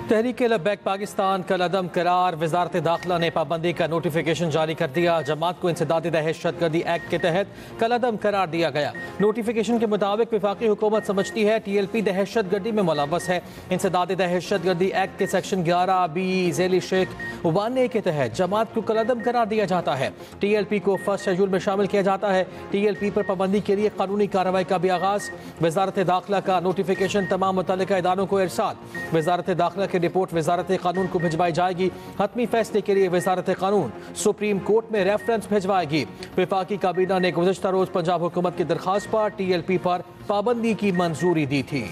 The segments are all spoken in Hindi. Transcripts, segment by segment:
तहरीक लब्बैक पाकिस्तान कल अदम करार। वजारत दाखिला ने पाबंदी का नोटिफिकेशन जारी कर दिया। जमात को इंसदाद दहशतगर्दी एक्ट के तहत कल अदम करार दिया गया। नोटिफिकेशन के मुताबिक वफाकी हुकूमत समझती है TLP दहशतगर्दी में मुलव्वस है। इंसदाद दहशतगर्दी एक्ट के सेक्शन 11B ज़ेली शेख 1A के तहत जमात को कल अदम करार दिया जाता है। TLP को फर्स्ट शेड्यूल में शामिल किया जाता है। TLP पर पाबंदी के लिए कानूनी कार्रवाई का भी आगाज। वजारत दाखिला का नोटिफिकेशन तमाम मुतल्लिका इदारों को इरसाल। वजारत दाखिला की रिपोर्ट वजारत कानून को भिजवाई जाएगी। हतमी फैसले के लिए वजारत कानून सुप्रीम कोर्ट में रेफरेंस भिजवाएगी। वफाकी काबीना ने गुज़श्ता रोज पंजाब हुकूमत की दरखास्त पर TLP पर पाबंदी की मंजूरी दी थी।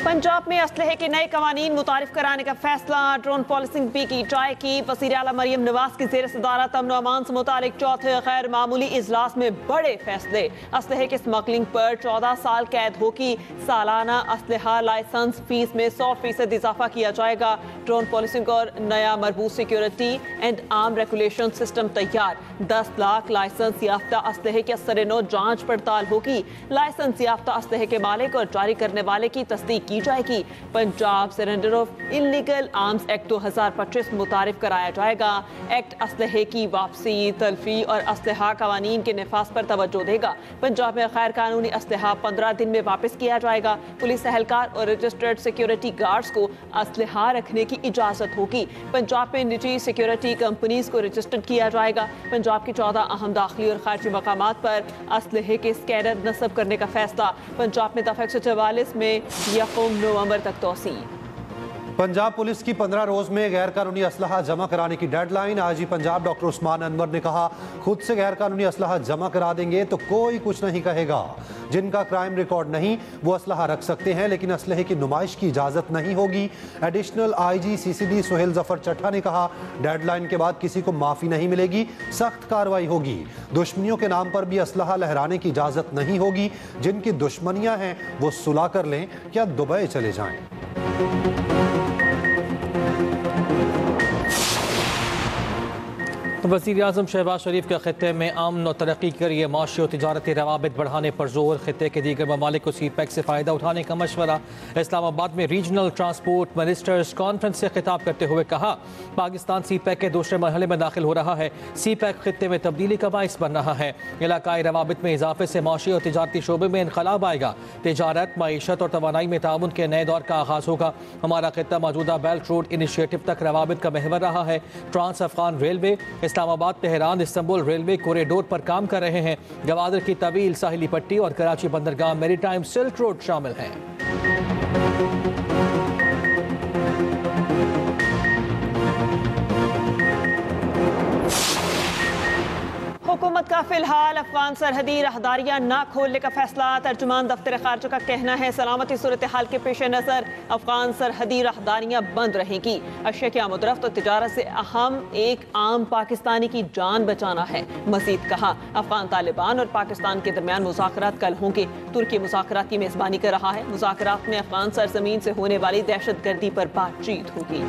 पंजाब में असलहे के नए कवानीन मुतारिफ कराने का फैसला। ड्रोन पॉलिसिंग भी की ट्राई की। वज़ीर आला मरियम नवाज की ज़ेर सदारत अमन अमान से मुतालिक चौथे गैर मामूली इजलास में बड़े फैसले। असलहे के स्मगलिंग पर 14 साल कैद होगी। सालाना असलहा लाइसेंस फीस में 100% इजाफा किया जाएगा। ड्रोन पॉलिसिंग और नया मरबूत security and arm regulation system तैयार। 10 लाख लाइसेंस याफ्ता असलहे के असर-ए-नौ जांच पड़ताल होगी। लाइसेंस याफ्ता असलहे के मालिक और जारी करने वाले की तस्दीक की जाएगी। Punjab surrender of illegal arms act 2025 मुतारिफ कराया जाएगा। एक्ट असलहे की वापसी, तल्फी और असलहा कवानीन के नफाज पर तवज्जो देगा। पंजाब में गैर कानूनी असलहा 15 दिन में वापस किया जाएगा। पुलिस एहलकार और रजिस्टर्ड सिक्योरिटी गार्ड्स को असलहा रखने की इजाजत होगी। पंजाब में निजी सिक्योरिटी कंपनीज को रजिस्टर्ड किया जाएगा। पंजाब की 14 अहम दाखिली और खारजी मकामात पर असलहे के स्कैनर नस्ब करने का फैसला। पंजाब में दफा 144 में यकम नवंबर तक तोसी। पंजाब पुलिस की 15 रोज में गैर कानूनी असलहा जमा कराने की deadline. IG Punjab doctor Usman Anwar ने कहा, खुद से गैर कानूनी असलहा जमा करा देंगे तो कोई कुछ नहीं कहेगा। जिनका क्राइम रिकॉर्ड नहीं वो असलहा रख सकते हैं, लेकिन असलहे की नुमाइश की इजाजत नहीं होगी। Additional IG CCD Suhail Zafar Chatta ने कहा, डेडलाइन के बाद किसी को माफी नहीं मिलेगी, सख्त कार्रवाई होगी। दुश्मनियों के नाम पर भी असलहा लहराने की इजाजत नहीं होगी। जिनकी दुश्मनियां हैं वो सुलह कर लें, क्या दुबई चले जाएं। वज़ीर आज़म शहबाज शरीफ के खित्ते में अमन और तरक्की के लिए माशी और तिजारती रवाबित बढ़ाने पर जोर। खित्ते के दीगर ममालिक को CPEC से फ़ायदा उठाने का मशवरा। इस्लामाबाद में रीजनल ट्रांसपोर्ट मिनिस्टर्स कॉन्फ्रेंस से खिताब करते हुए कहा, पाकिस्तान CPEC के दूसरे मरहले में दाखिल हो रहा है। CPEC खित्ते में तब्दीली का बाइस बन रहा है। इलाकाई रवाबित में इजाफे से माशी और तिजारती शोबे में इनकलाब आएगा। तिजारत, मईशत और तवानाई में ताउन के नए दौर का आगाज़ होगा। हमारा खित्ता मौजूदा बेल्ट रोड इनिशिएटिव तक रवाबित का महवर रहा है। Trans Afghan railway, Islamabad Tehran Istanbul railway corridor पर काम कर रहे हैं। गवादर की तवील साहिली पट्टी और कराची बंदरगाह मेरीटाइम सिल्क रोड शामिल हैं। हुकूमत का फिलहाल अफगान सरहदी राहदारियां न खोलने का फैसला। तर्जुमान दफ्तर खारजा का कहना है, सलामती सूरत हाल के पेश नज़र अफगान सरहदी राहदारियां बंद रहेंगी। अशिया की आमदरफ्त और तिजारत से अहम एक आम पाकिस्तानी की जान बचाना है। मजीद कहा, अफगान तालिबान और पाकिस्तान के दरमियान मुज़ाकरात कल होंगे। तुर्की मुज़ाकरात की मेज़बानी कर रहा है। मुज़ाकरात में अफगान सरजमीन से होने वाली दहशतगर्दी पर बातचीत होगी।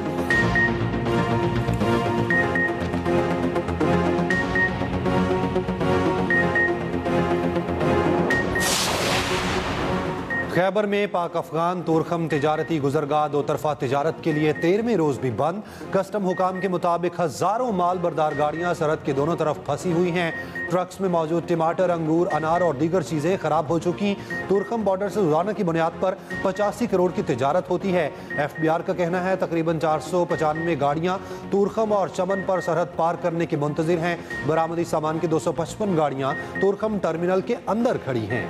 खैबर में पाक अफगान तोरखम तिजारती गुजरगाह दो तरफा तिजारत के लिए 13वें रोज भी बंद। कस्टम हुकाम के मुताबिक हजारों माल बरदार गाड़ियां सरहद के दोनों तरफ फंसी हुई हैं। ट्रक्स में मौजूद टमाटर, अंगूर, अनार और दीगर चीजें खराब हो चुकी। तोरखम बॉर्डर से रोजाना की बुनियाद पर 85 करोड़ की तिजारत होती है। FBR का कहना है, तकरीबन 495 गाड़ियां तोरखम और चमन पर सरहद पार करने के मुंतजिर हैं। बरामदी सामान की 255 गाड़ियां तोरखम टर्मिनल के अंदर खड़ी हैं।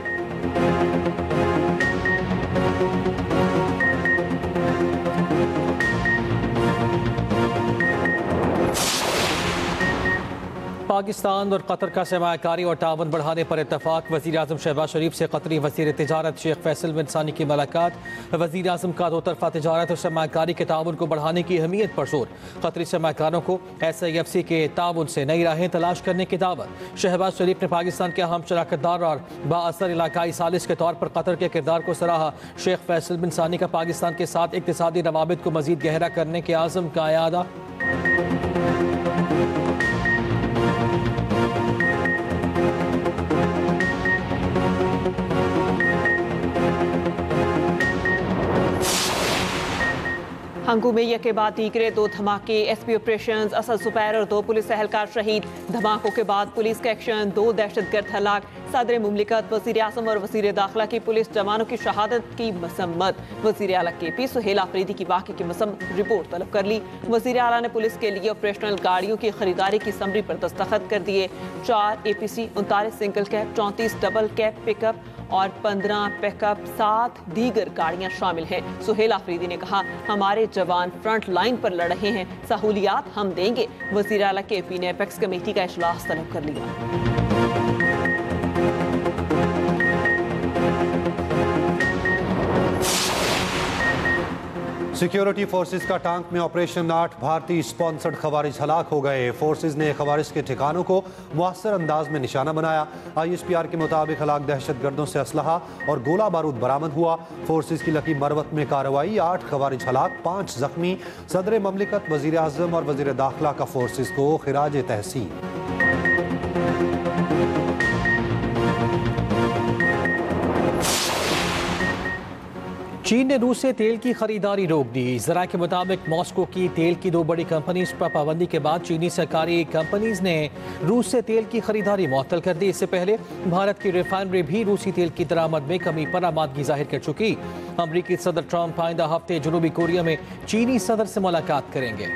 पाकिस्तान और कतर का सरमायाकारी और ताउन बढ़ाने पर इत्तफाक। वज़ीर-ए-आज़म शहबाज शरीफ से कतरी वज़ीर तिजारत शेख फैसल बिन सानी की मुलाकात। वज़ीर-ए-आज़म का दो तरफ़ा तिजारत और सरमायाकारी के ताउन को बढ़ाने की अहमियत पर जोर। कतरी सरमायाकारों को SIFC के ताउन से नई राहें तलाश करने की दावत। शहबाज शरीफ ने पाकिस्तान के अहम शराकतदार और बाअसर इलाकाई सालिस के तौर पर कतर के किरदार को सराहा। शेख फैसल बिन सानी का पाकिस्तान के साथ इक़्तिसादी रवाबित को मज़ीद गहरा करने के आज़म का यादा। हंगू में यके बाद दीगरे दो धमाके, SP ऑपरेशंस, असद जुबैर और दो पुलिस एहलकार शहीद। धमाकों के बाद पुलिस का एक्शन, दो दहशतगर्द हलाक। सदर मुमलिकत वज़ीर आज़म और वज़ीर दाखिला की पुलिस जवानों की शहादत की मसम्मत। वज़ीर आला KP सुहेल आफरीदी की वाक़े की रिपोर्ट तलब कर ली। वज़ीर आला ने पुलिस के लिए ऑपरेशनल गाड़ियों की खरीदारी की समरी पर दस्तखत कर दिए। 4 APC, 39 single cab, 34 double cab pickup और 15 पिकअप, 7 दीगर गाड़ियां शामिल हैं। सुहेल आफरीदी ने कहा, हमारे जवान फ्रंट लाइन पर लड़ रहे हैं, सहूलियात हम देंगे। वज़ीर आला KP ने एपेक्स कमेटी का इजलास तलब कर लिया। सिक्योरिटी फोर्सेस का टांक में ऑपरेशन 8 भारतीय स्पॉन्सर्ड खवारिज हलाक हो गए। फोर्सेस ने खवारिज के ठिकानों को मुअस्सर अंदाज में निशाना बनाया। ISPR के मुताबिक हलाक दहशतगर्दों से असलहा और गोला बारूद बरामद हुआ। फोर्सेस की लकी मरवत में कार्रवाई, 8 खवारिज हलाक, 5 जख्मी। सदर ममलिकत, वज़ीर आज़म और वज़ीर दाखिला का फोर्सेस को खिराज तहसीन। चीन ने रूस से तेल की खरीदारी रोक दी। ज़रा के मुताबिक मॉस्को की तेल की दो बड़ी कंपनीज पर पाबंदी के बाद चीनी सरकारी कंपनीज ने रूस से तेल की खरीदारी मुअत्तल कर दी। इससे पहले भारत की रिफाइनरी भी रूसी तेल की दरामद में कमी पर आमादगी जाहिर कर चुकी। अमरीकी सदर ट्रंप आइंदा हफ्ते जनूबी कोरिया में चीनी सदर से मुलाकात करेंगे।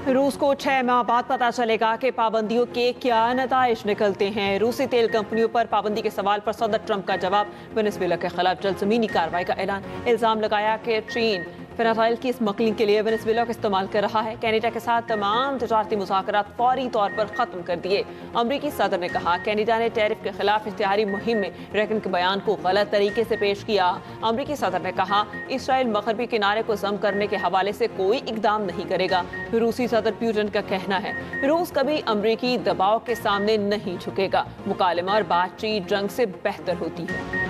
रूस को 6 माह बाद पता चलेगा कि पाबंदियों के क्या नताइज निकलते हैं। रूसी तेल कंपनियों पर पाबंदी के सवाल पर सदर ट्रंप का जवाब। वेनेजुएला के खिलाफ जल्द ज़मीनी कार्रवाई का ऐलान। इल्ज़ाम लगाया कि चीन फेनाटाइल की स्मगलिंग के लिए वेनेजुएला का इस्तेमाल कर रहा है। कनाडा के साथ तमाम तजारती मुज़ाकरात फौरी तौर पर ख़त्म कर दिए। अमरीकी सदर ने कहा, कनाडा ने टैरिफ के खिलाफ इश्तिहारी मुहिम में रेगन के बयान को गलत तरीके से पेश किया। अमरीकी सदर ने कहा, इसराइल मगरबी किनारे को जम करने के हवाले से कोई इकदाम नहीं करेगा। रूसी सदर पुतिन का कहना है, रूस कभी अमरीकी दबाव के सामने नहीं झुकेगा। मुकालमा और बातचीत जंग से बेहतर होती है।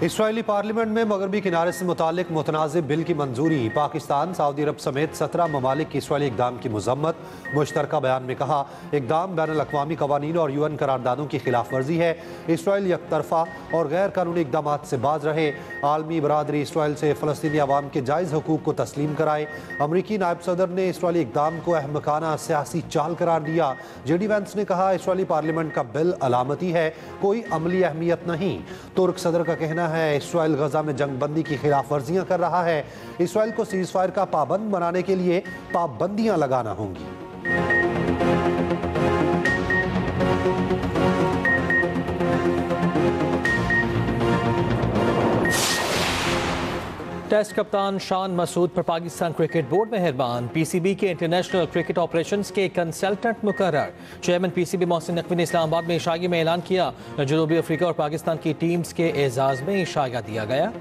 इसराइली पार्लियामेंट में मगरबी किनारे से मुतालिक मुतनाज़िब बिल की मंजूरी। पाकिस्तान, सऊदी अरब समेत 17 ममालिक की इसराइली इक़दाम की मज़म्मत। मुश्तरका बयान में कहा, इक़दाम बैनुल अक़वामी क़वानीन और UN करारदादों की खिलाफ वर्जी है। इसराइल यकतरफ़ा और गैर कानूनी इक़दामात से बाज रहे। आलमी बरादरी इसराइल से फ़लस्तीनी अवाम के जायज़ हकूक़ को तस्लीम कराए। अमरीकी नायब सदर ने इसराइली इक़दाम को अहमकाना सियासी चाल करार दिया। JD वैंस ने कहा, इसराइली पार्लियामेंट का बिल अलामती है, कोई अमली अहमियत नहीं। तुर्क सदर का कहना है, इसराइल गजा में जंग बंदी की खिलाफ वर्जियां कर रहा है। इसराइल को सीज फायर का पाबंद बनाने के लिए पाबंदियां लगाना होंगी। टेस्ट कप्तान शान मसूद पर पाकिस्तान क्रिकेट बोर्ड मेहरबान। PCB के इंटरनेशनल क्रिकेट ऑपरेशंस के कंसल्टेंट मुकर्रर। चेयरमैन PCB मोहसिन नकवी ने इस्लामाबाद में इशाइया में ऐलान किया, जनूबी अफ्रीका और पाकिस्तान की टीम्स के एजाज में इशाइया दिया गया।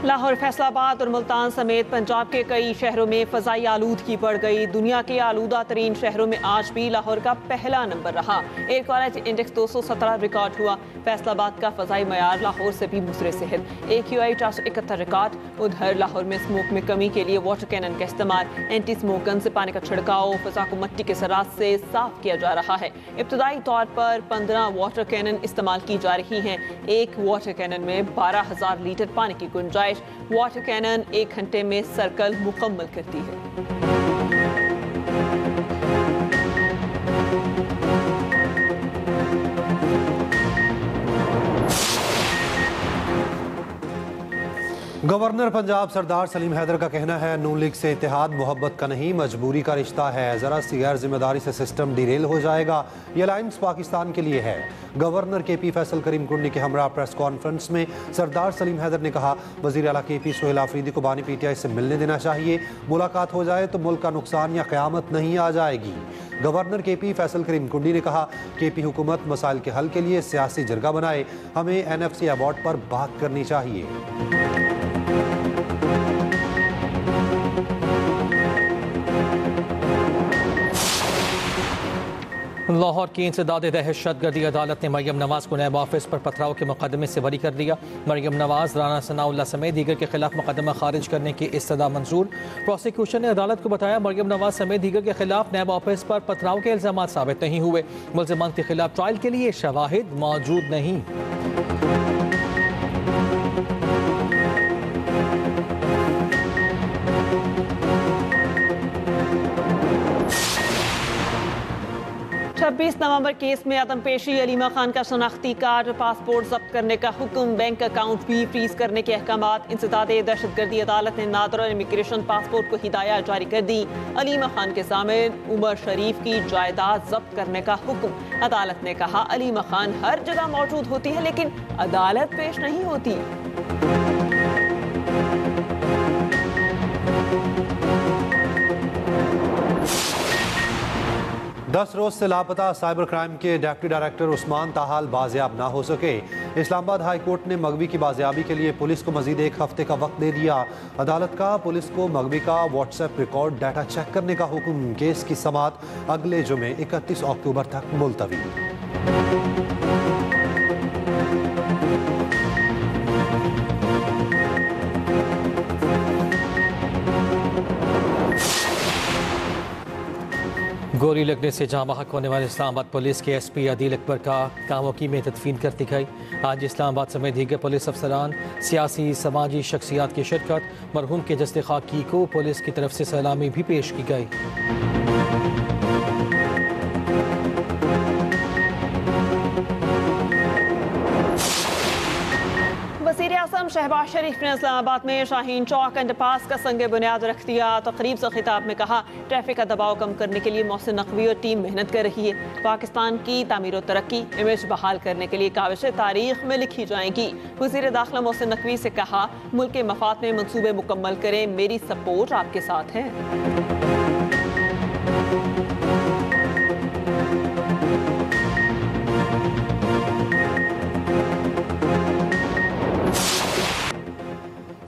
लाहौर, फैसलाबाद और मुल्तान समेत पंजाब के कई शहरों में फ़ज़ाई आलूदगी बढ़ गई। दुनिया के आलूदा तरीन शहरों में आज भी लाहौर का पहला नंबर रहा। एयर क्वालिटी इंडेक्स 217 रिकॉर्ड हुआ। फैसलाबाद का फ़ज़ाई मयार लाहौर से भी मुसरे सेहत। AQI 471 record. उधर लाहौर में स्मोक में कमी के लिए वाटर कैनन का इस्तेमाल, एंटी स्मोक गन से पानी का छिड़काव, फ़ज़ा को मिट्टी के ज़रात से साफ किया जा रहा है। इब्तदाई तौर पर 15 वाटर कैनन इस्तेमाल की जा रही हैं। एक वाटर कैनन में 12,000 लीटर पानी की गुंजाइश। वाटर कैनन 1 घंटे में सर्कल मुकम्मल करती है। गवर्नर पंजाब सरदार सलीम हैदर का कहना है नून लीग से इत्तेहाद मोहब्बत का नहीं मजबूरी का रिश्ता है, जरा सी गैर जिम्मेदारी से सिस्टम डिरेल हो जाएगा। ये अलायंस पाकिस्तान के लिए है। गवर्नर KP फैसल करीम कुंडी के हमरा प्रेस कॉन्फ्रेंस में सरदार सलीम हैदर ने कहा वज़ीर आला KP सोहेल आफरीदी को बानी PTI से मिलने देना चाहिए, मुलाकात हो जाए तो मुल्क का नुकसान या क़यामत नहीं आ जाएगी। गवर्नर KP फैसल करीम कुंडी ने कहा KP हुकूमत मसाइल के हल के लिए सियासी जरगा बनाए, हमें NFC अवार्ड पर बात करनी चाहिए। लाहौर की इंसदाद दहशतगर्दी अदालत ने मरियम नवाज को नैब ऑफिस पर पथराव के मुकदमे से बरी कर दिया। मरियम नवाज, राना सनाउल्लाह समेत दीगर के खिलाफ मुकदमा खारिज करने की इस्तदा मंजूर। प्रोसिक्यूशन ने अदालत को बताया मरियम नवाज समेत दीगर के खिलाफ नैब ऑफिस पर पथराव के इल्जाम साबित नहीं हुए। मुल्ज़िमान के खिलाफ ट्रायल के लिए शवाहिद मौजूद नहीं। नवंबर केस में आदम पेशी अलीमा खान का शनाख्ती कार्ड, पासपोर्ट जब्त करने का हुक्म, बैंक अकाउंट भी फ्रीज करने के अहकामात। इंसदाद दहशतगर्दी अदालत ने नादर और इमिग्रेशन पासपोर्ट को हिदायत जारी कर दी। अलीमा खान के ज़ामिन उमर शरीफ की जायदाद जब्त करने का हुक्म। अदालत ने कहा अलीमा खान हर जगह मौजूद होती है लेकिन अदालत पेश नहीं होती। 10 रोज से लापता साइबर क्राइम के डिप्टी डायरेक्टर उस्मान ताहाल बाजियाब ना हो सके। इस्लामाबाद हाई कोर्ट ने मगवी की बाजियाबी के लिए पुलिस को मजीद 1 हफ्ते का वक्त दे दिया। अदालत का पुलिस को मगवी का व्हाट्सएप रिकॉर्ड डाटा चेक करने का हुक्म। केस की समाअत अगले जुमे 31 अक्टूबर तक मुलतवी। गोली लगने से जहाँ बहक होने वाले इस्लामाबाद पुलिस के SP आदिल अकबर का कामोकी में तदफीन कर दी गई। आज इस्लामाबाद समेत दीगर पुलिस अफसरान, सियासी समाजी शख्सियात की शिरकत, मरहूम के जस्ते खाकी को पुलिस की तरफ से सलामी भी पेश की गई। वज़ीर-ए-आज़म शहबाज शरीफ ने इस्लामाबाद में शाहीन चौक अंडरपास का संग बुनियाद रख दिया। तकरीब से खिताब में कहा ट्रैफिक का दबाव कम करने के लिए मोहसिन नकवी और टीम मेहनत कर रही है। पाकिस्तान की तामीर और तरक्की, इमेज बहाल करने के लिए काविशें तारीख में लिखी जाएंगी। वज़ीर दाखिला मोहसिन नकवी से कहा मुल्क के मफाद में मंसूबे मुकम्मल करें, मेरी सपोर्ट आपके साथ है।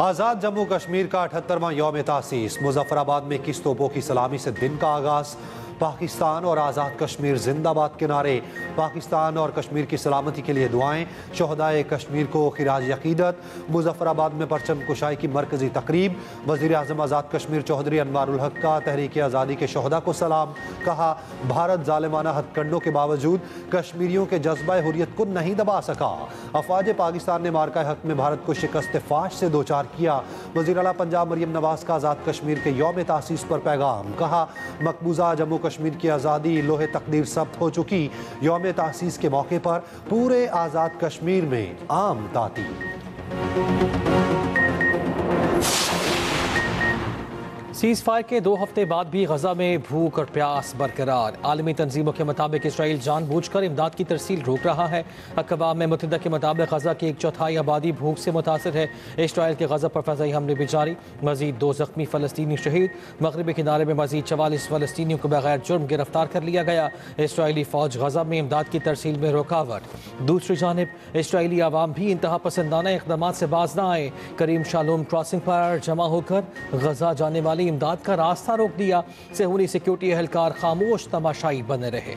आज़ाद जम्मू कश्मीर का 78वां यौम तासीस। मुजफ्फराबाद में किस तोपों की सलामी से दिन का आगाज। पाकिस्तान और आज़ाद कश्मीर जिंदाबाद के नारे। पाकिस्तान और कश्मीर की सलामती के लिए दुआएं। शोहदाए कश्मीर को खिराज अकीदत। मुजफ्फराबाद में परचम कुशाई की मरकजी तकरीब। वज़ीर आज़म आज़ाद कश्मीर चौधरी अनवारुल हक का तहरीक आज़ादी के शोहदा को सलाम। कहा भारत जालिमाना हथकंडों के बावजूद कश्मीरियों के जज्बा हुर्रियत को नहीं दबा सका। अफवाज पाकिस्तान ने मार्का हक में भारत को शिकस्त फाश से दो चार किया। वज़ीर आला पंजाब मरियम नवाज का आज़ाद कश्मीर के यौम तासीस पर पैगाम। कहा मकबूजा जम्मू कश्मीर की आज़ादी लोहे तकदीर सब्त हो चुकी। यौम तासीस के मौके पर पूरे आज़ाद कश्मीर में आम ताती। सीज़ फायर के 2 हफ्ते बाद भी गजा में भूख और प्यास बरकरार। आलमी तंजीमों के मुताबिक इसराइल जानबूझकर इमदाद की तरसील रोक रहा है। अक़वाम मुत्तहिदा के मुताबिक गजा की 1/4 आबादी भूख से मुतासर है। इसराइल के गजा पर फ़ज़ाई हमले भी जारी। मज़ीद 2 ज़ख्मी फ़लस्तीनी शहीद। मगरबी किनारे में मज़ीद 44 फ़लस्तीनियों को बगैर जुर्म गिरफ्तार कर लिया गया। इसराइली फ़ौज गजा में इमदाद की तरसील में रुकावट। दूसरी जानिब इसराइली आवाम भी इंतहा पसंदाना इक़दामात से बाज न आए। करीम शालोम क्रॉसिंग पर जमा होकर गजा जाने वाली इमदाद का रास्ता रोक दिया। सेहूनी सिक्योरिटी एहलकार खामोश तमाशाई बने रहे।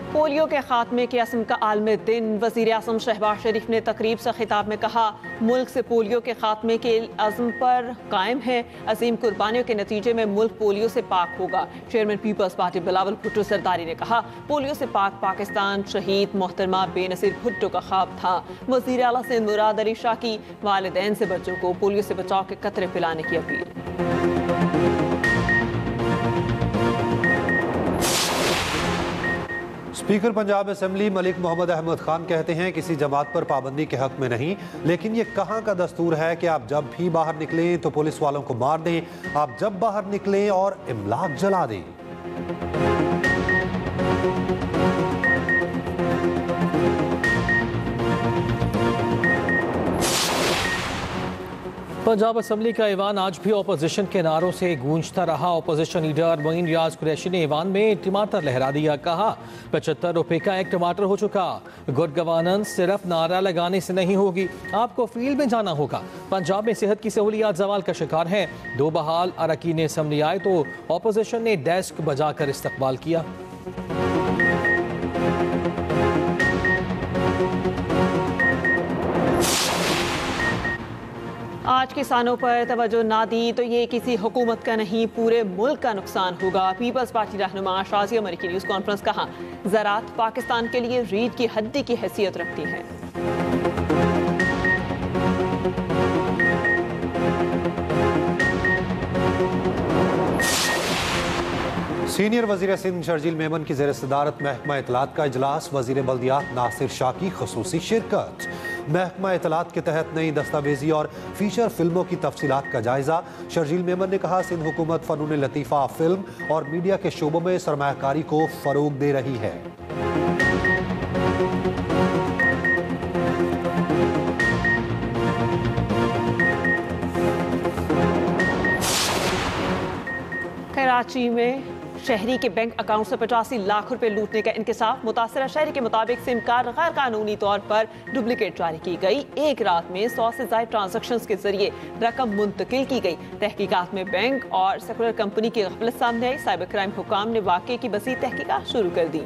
पोलियो के खात्मे के असम का आलमी दिन। वज़ीर आज़म शहबाज शरीफ ने तकरीब से खिताब में कहा मुल्क से पोलियो के खात्मे के अज़्म पर कायम है। अजीम कुर्बानियों के नतीजे में मुल्क पोलियो से पाक होगा। Chairman people's party Bilawal Bhutto Zardari ने कहा पोलियो से पाक पाकिस्तान शहीद मोहतरमा बेनज़ीर भुट्टो का ख्वाब था। वज़ीर आला से मुराद अली शाह की वालिदैन से बच्चों को पोलियो से बचाव के कतरे पिलाने की अपील। स्पीकर पंजाब असेंबली मलिक मोहम्मद अहमद खान कहते हैं किसी जमात पर पाबंदी के हक में नहीं, लेकिन ये कहाँ का दस्तूर है कि आप जब भी बाहर निकलें तो पुलिस वालों को मार दें, आप जब बाहर निकलें और इमलाक जला दें। पंजाब असेंबली का ईवान आज भी अपोजिशन के नारों से गूंजता रहा। अपोजिशन लीडर मोइन रियाज कुरैशी ने ईवान में टमाटर लहरा दिया। कहा 75 रुपए का एक टमाटर हो चुका। गुड गवर्नेंस सिर्फ नारा लगाने से नहीं होगी, आपको फील्ड में जाना होगा। पंजाब में सेहत की सहूलियात जवाल का शिकार हैं। दो बहाल अरकान असेंबली आए तो अपोजिशन ने डेस्क बजाकर इस्तकबाल किया। आज किसानों पर तवज्जो ना दी तो ये किसी हुकूमत का नहीं, पूरे मुल्क का नुकसान होगा। पीपल्स पार्टी रहनुमा शाजिया मरी की न्यूज़ कॉन्फ्रेंस। कहा ज़राअत पाकिस्तान के लिए रीढ़ की हड्डी की हैसियत रखती है। सीनियर वजीर सिंध शर्जील मेमन की ज़ेर सदारत महकमा इतलात का इजलास, वजीर बल्दियात नासिर शाह की खुसूसी शिरकत। महकमा इतलात के तहत नई दस्तावेजी और फीचर फिल्मों की तफसीलात का जायजा। शर्जील मेमन ने कहा सिंध हुकूमत फनून लतीफ़ा, फिल्म और मीडिया के शोबों में सरमायाकारी को फरोग दे रही है। कराची में शहरी के बैंक अकाउंट से 85 लाख रुपए लूटने का इंकशाफ। मुतासरा शहरी के मुताबिक सिम कार्ड गैर कानूनी तौर पर डुप्लीकेट जारी की गई। एक रात में 100 से ज्यादा ट्रांजैक्शंस के जरिए रकम मुंतकिल की गई। तहकीकात में बैंक और सेकुलर कंपनी की गफलत सामने आई। साइबर क्राइम हुकाम ने वाकये की बसी तहकीकात शुरू कर दी।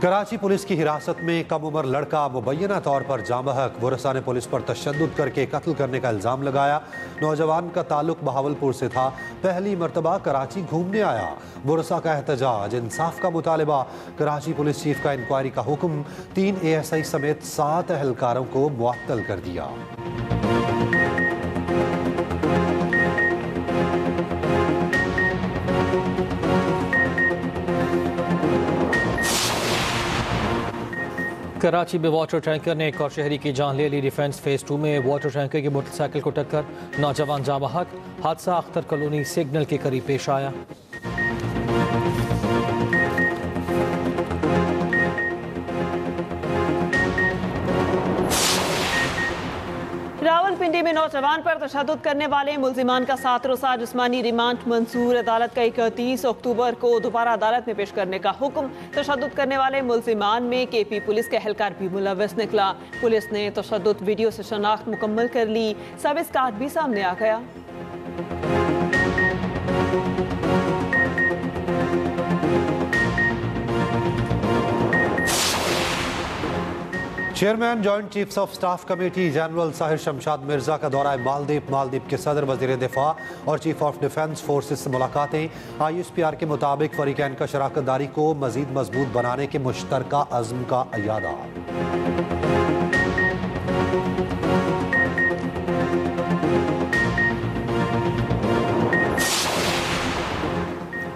कराची पुलिस की हिरासत में कम उम्र लड़का मुबैना तौर पर जामबहक। वरसा ने पुलिस पर तशद्दुद करके कत्ल करने का इल्ज़ाम लगाया। नौजवान का ताल्लुक बहावलपुर से था, पहली मरतबा कराची घूमने आया। वरसा का एहतजाज, इंसाफ का मुतालबा। कराची पुलिस चीफ का इंक्वायरी का हुक्म। 3 ASI समेत 7 एहलकारों को मुअत्तल कर दिया। कराची में वाटर टैंकर ने एक और शहरी की जान ले ली। डिफेंस फेज 2 में वाटर टैंकर की मोटरसाइकिल को टक्कर, नौजवान जाँ बहक। हादसा अख्तर कॉलोनी सिग्नल के करीब पेश आया। रावलपिंडी में नौजवान पर तशद्दुद करने वाले मुल्जिमान का 7 रोज़ा जिस्मानी रिमांड मंजूर। अदालत का 31 अक्टूबर को दोबारा अदालत में पेश करने का हुक्म। तशद्दुद करने वाले मुल्जिमान में KP पुलिस का एहलकार भी मुलव्वस निकला। पुलिस ने तशद्दुद वीडियो से शनाख्त मुकम्मल कर ली। सर्विस कार्ड भी सामने आ गया। Chairman joint chiefs of staff committee general Sahir Shamshad Mirza का दौरा मालदीव। मालदीव के सदर, वजीर दिफा और चीफ ऑफ डिफेंस फोर्सेस से मुलाकातें। ISPR के मुताबिक फरीकैन का शराकत दारी को मजीद मजबूत बनाने के मुश्तरका अज़्म का अयादा।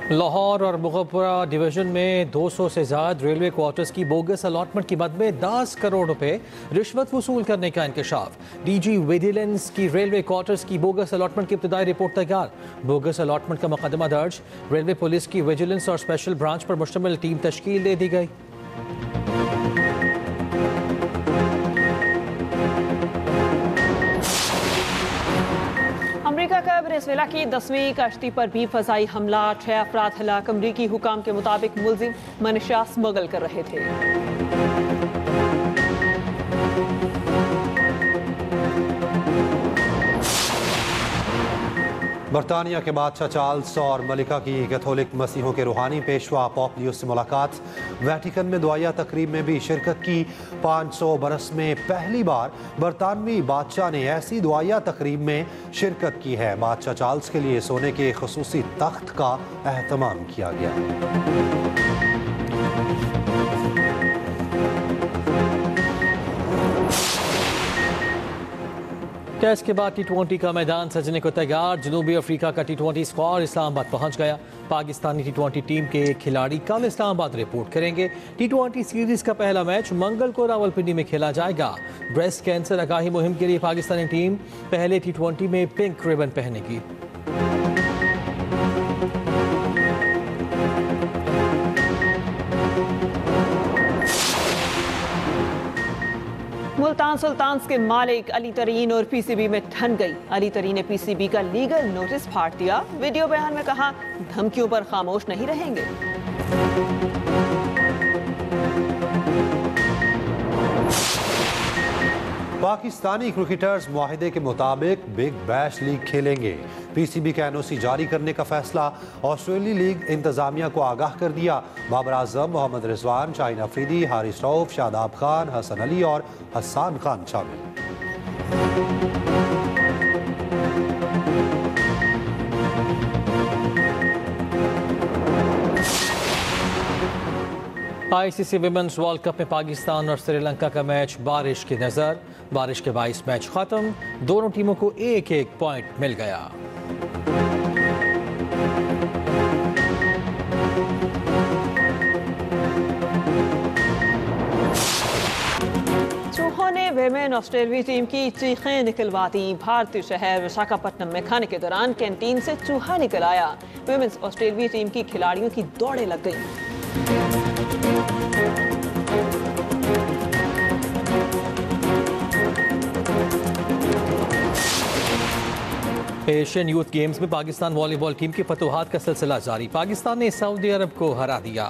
लाहौर और मुगलपुरा डिवीजन में 200 से ज्यादा रेलवे क्वार्टर्स की बोगस अलॉटमेंट की मद में 10 करोड़ रुपए रिश्वत वसूल करने का इंकशाफ। DG विजिलेंस की रेलवे क्वार्टर्स की बोगस अलॉटमेंट की इब्तिदाई रिपोर्ट तैयार। बोगस अलॉटमेंट का मुकदमा दर्ज। रेलवे पुलिस की विजिलेंस और स्पेशल ब्रांच पर मुश्तमिल टीम तश्कील दे दी गई। अमेरिका का वेनेजुएला की 10वीं कश्ती पर भी फजाई हमला। 6 अफराद हलाक। अमरीकी हुकाम के मुताबिक मुल्जिम मनशा स्मगल कर रहे थे। बरतानिया के बादशाह चार्ल्स और मलिका की कैथोलिक मसीहों के रूहानी पेशवा पोप लियो से मुलाकात। वेटिकन में दुआया तकरीब में भी शिरकत की। 500 बरस में पहली बार बरतानवी बादशाह ने ऐसी दुआया तकरीब में शिरकत की है। बादशाह चार्ल्स के लिए सोने के खुसूसी तख्त का एहतमाम किया गया। टेस्ट के बाद T20 का मैदान सजने को तैयार। जनूबी अफ्रीका का T20 स्क्वाड इस्लामाबाद पहुंच गया। पाकिस्तानी T20 टीम के खिलाड़ी कल इस्लामाबाद रिपोर्ट करेंगे। T20 सीरीज का पहला मैच मंगल को रावलपिंडी में खेला जाएगा। ब्रेस्ट कैंसर आगाही मुहिम के लिए पाकिस्तानी टीम पहले T20 में पिंक रिबन पहनेगी। मुल्तान सुल्तान्स के मालिक अली तरीन और पीसीबी में ठन गई। अली तरीन ने पीसीबी का लीगल नोटिस फाड़ दिया। वीडियो बयान में कहा, धमकियों पर खामोश नहीं रहेंगे। पाकिस्तानी क्रिकेटर्स मुआहिदे के मुताबिक बिग बैश लीग खेलेंगे। पीसीबी का एनओसी जारी करने का फैसला। ऑस्ट्रेलिया लीग इंतजामिया को आगाह कर दिया। बाबर आजम, मोहम्मद रिजवान, शाहीन अफरीदी, हारिस रऊफ, शादाब खान, हसन अली और हसान खान शामिल। आईसीसी विमेंस वर्ल्ड कप में पाकिस्तान और श्रीलंका का मैच बारिश की नजर। बारिश के 22 मैच खत्म। दोनों टीमों को एक एक पॉइंट मिल गया। चूहों ने विमेन ऑस्ट्रेलिया टीम की चीखें निकलवा दी। भारतीय शहर विशाखापट्टनम में खाने के दौरान कैंटीन से चूहा निकल आया। विमेंस ऑस्ट्रेलिया टीम की खिलाड़ियों की दौड़ें लग गईं। एशियन यूथ गेम्स में पाकिस्तान वॉलीबॉल टीम की फतुहात का सिलसिला जारी। पाकिस्तान ने सऊदी अरब को हरा दिया।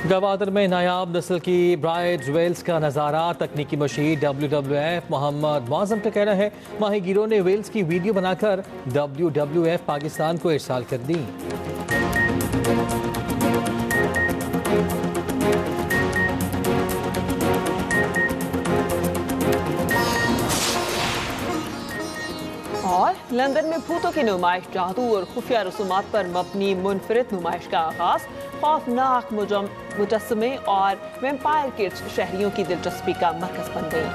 गवादर में नायाब नस्ल की ब्राइड वेल्स का नज़ारा। तकनीकी मशीन WWF मोहम्मद मुआज़म का कहना है, माहीगीरों ने वेल्स की वीडियो बनाकर WWF पाकिस्तान को इरसाल कर दी। और लंदन में भूतों की नुमाइश, जादू और खुफिया रसूमात पर मबनी मुनफरिद नुमाइश का आगाज। खौफनाक मुजस्समे और वैम्पायर किड्स शहरियों की दिलचस्पी का मरकज बन गई।